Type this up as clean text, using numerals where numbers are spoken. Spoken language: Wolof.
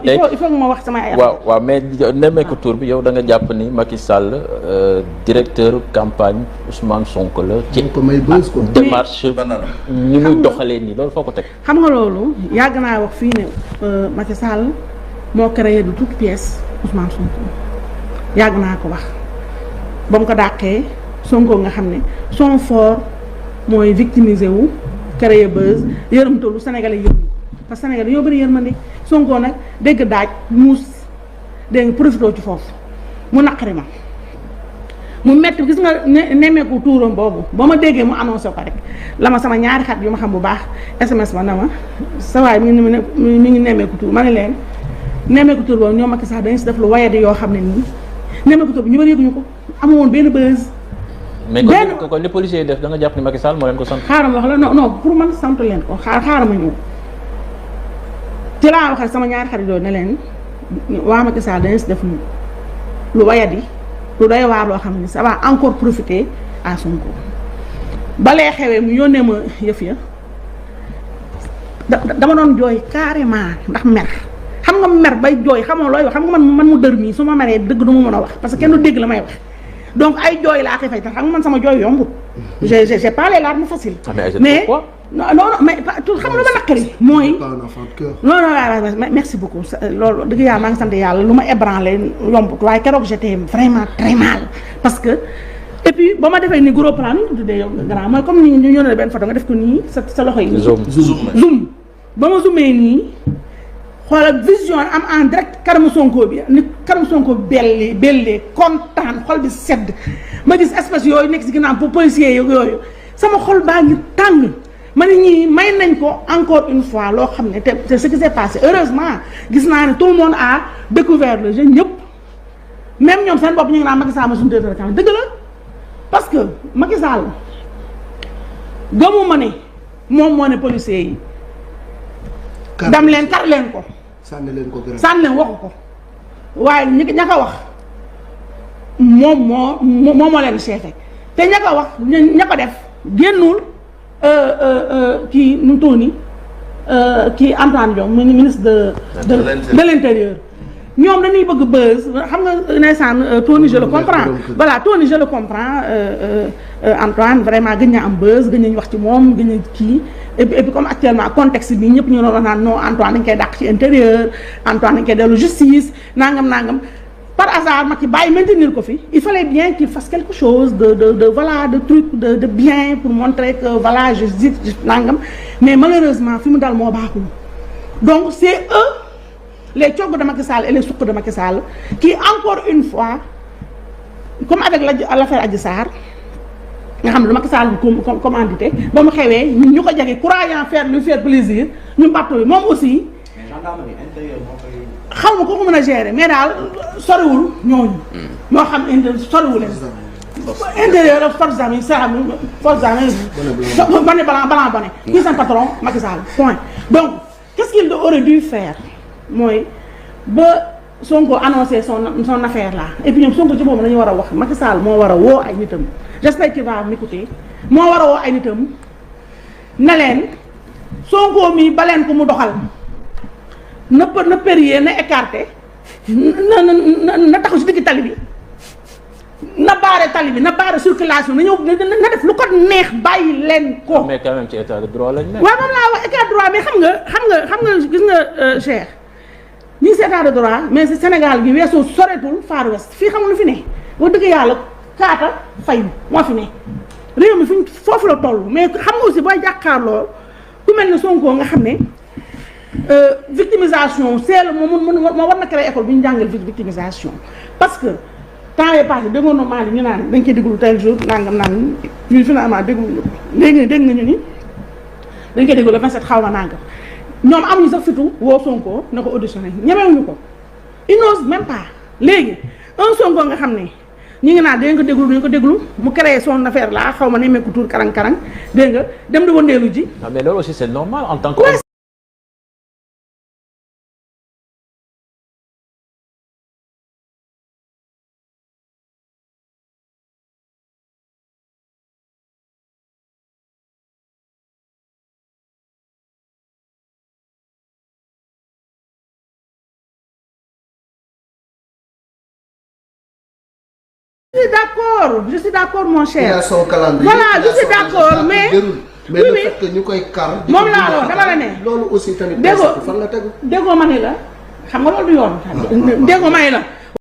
il faut que ma wax sama ay waaw mais nemmeeku tour bi yow da nga jàpp ni Macky Sall directeur campagne Ousmane Sonko la. ci ko may bës ko démarche ni muy doxalee nii loolu foo ko teg. xam nga loolu yàgg naa wax fii ne Macky Sall moo créé de toute pièce Ousmane Sonko yàgg naa ko wax ba mu ko dàqee Sonko nga xam ne son fort mooy victimiser wu créer buzz yërëmtalu Sénégalais yërëm parce que Sénégal yoo bëri yërmande Sonko nag dégg daaj muus dégg nga profité ci foofu mu naqari ma mu metti gis nga nemmeeku tuuram boobu ba ma déggee mu annoncé ko rek la ma sama ñaari xat yu ma xam bu baax SMS ma na ma sa waay mi ngi nemmeeku tuur ma ne leen nemmeeku tuur boobu ñoom Macky Sall dañu si def lu wayadi yoo xam ne nii nemmeeku tuur bi ñu bëri yëguñu ko amu woon benn buzz. mais kon li policiers yi def da nga jàpp ni Macky Sall moo leen ko sant. xaaral ma wax la non pour man sant leen ko xaaral ma ñëw ci laa waxee sama ñaari xarit yooyu ne leen waa Macky Sall dañu si def lu wayadi lu doy waar loo xam ne ça va encore profiter à Sonko balee xewee mu yónnee ma yëf ya dama doon jooy carrément ndax mer xam nga mer bay jooy xamoo looy wax xam nga man mu dër mii su ma meree dëgg du ma mën a wax parce que kenn du dégg la may wax donc ay jooy laa koy fay te xam nga man sama jooy yombut j'ai pas les larmes faciles mais non mais xam nga lu ma naqari mooy non waaw merci beaucoup loolu dëgg yàlla maa ngi sant yàlla lu ma ébranlé yombut waaye keroog j'étais vraiment très mal parce que et puis ba ma defee ni gros plan ni tuddee yow grand mooy comme ni ñu yónnee benn photo nga def ko nii sa loxo yi zoom ba ma zoomee nii xoolal vision am en direct kanamu Sonko bi ni kanamu Sonko bellee kontaan xol bi sedd ma gis espèce yooyu nekk si ginnaaw pour policiers yooyu sama xol baa ngi tàng ma ne ñii may nañ ko encore une fois loo xam ne te ce qui s'est passé heureusement gis naa ne tout le monde a découvert le jeu ñëpp même ñoom seen bopp ñu ngi naan Macky Sall ma suñu directeur campagne dëgg la parce que Macky Sall gëmu ma ne moom moo ne policiers yi dam leen kar leen ko sànni leen waxu ko waaye ña ko wax moom moo leen chefé te ña ko wax ña ko def génnul kii nu mu toll nii kii Antoine Diome ministre de l'intérieur ñoom dañuy bëgg buzz xam nga ndeysaan Tony je le comprends voilà Tony je le comprends Antoine vraiment gën na am buzz gën nañu wax ci moom gën na kii et puis comme actuellement contexte bi ñëpp ñu doon wax naan non Antoine dañ koy dàq ci intérieur Antoine dañ koy dellu justice nangam par hasard Macky bàyyi maintenir ko fi il fallait bien qu'il fasse quelque chose de voilà de truc de bien pour montrer que voilà je dis nangam mais malheureusement fi mu dal moo baaxul donc c'est eux les cogg de Macky Sall et les suq de Macky Sall qui encore une fois comme avec l'affaire Adji Sarr nga xam ne Macky Sall commandité ba mu xewee ñu ko jege croyant lui faire plaisir ñu battu moom aussi xaw ma ko mën a gérer mais daal soriwul ñooñu ñoo xam soriwul leen intérieur forces armées bone blanc bone kii seen patron Macky Sall point donc qu'est-ce qu'il aurait dû faire mooy ba Sonko annoncé son affaire là et puis ñoom Sonko ci boobu dañu war a wax Macky Sall moo war a woo ay nitam j'espère qu'il va m'écouter moo war a woo ay nitam na leen Sonko mi baleen ko mu doxal na périer na écarté na taxaw si digg tali bi na baare tali bi na baare circulation na ñëw na def lu ko neex bàyyi leen ko. mais quand même ci état de droit lañ nekk. waaw moom laa wax état de droit mais xam nga gis nga Cheikh ñii si état de droit mais si Sénégal gi weesoo soreetul Far West fii xam nga lu fi ne wax dëgg yàlla kaata fayu moo fi ne réew mi fuñ foofu la toll mais xam nga aussi booy jàkkaarloo ku mel ne Sonko nga xam ne victimisation c'est le moo war na créer école bu ñu jàngal victimisation parce que temps yii passé déggoon na Mali ñu naan dañ koy déglu tel jour nangam ñu finalement dégg nga ñu ni dañ koy déglu le 27 xaw ma nangam ñoom amuñu sax fitu woo Sonko na ko auditionné ñemewuñu ko il n'ose même pas léegi un Sonko nga xam ne ñu ngi naan dañ ko déglu mu créé son affaire là xaw ma ne meeku tuur karang dégg nga dem di wëndeelu ji. mais loolu aussi c'est normal en tant que je suis d'accord mon cher. il a son calendrier. voilà je suis d'accord mais mais le fait que ñu koy kar. moom laa la wax dama la ne. loolu aussi tamit. déggoo fan la tegu. déggoo ma ne la xam nga loolu du yoon. déggoo ma ne la.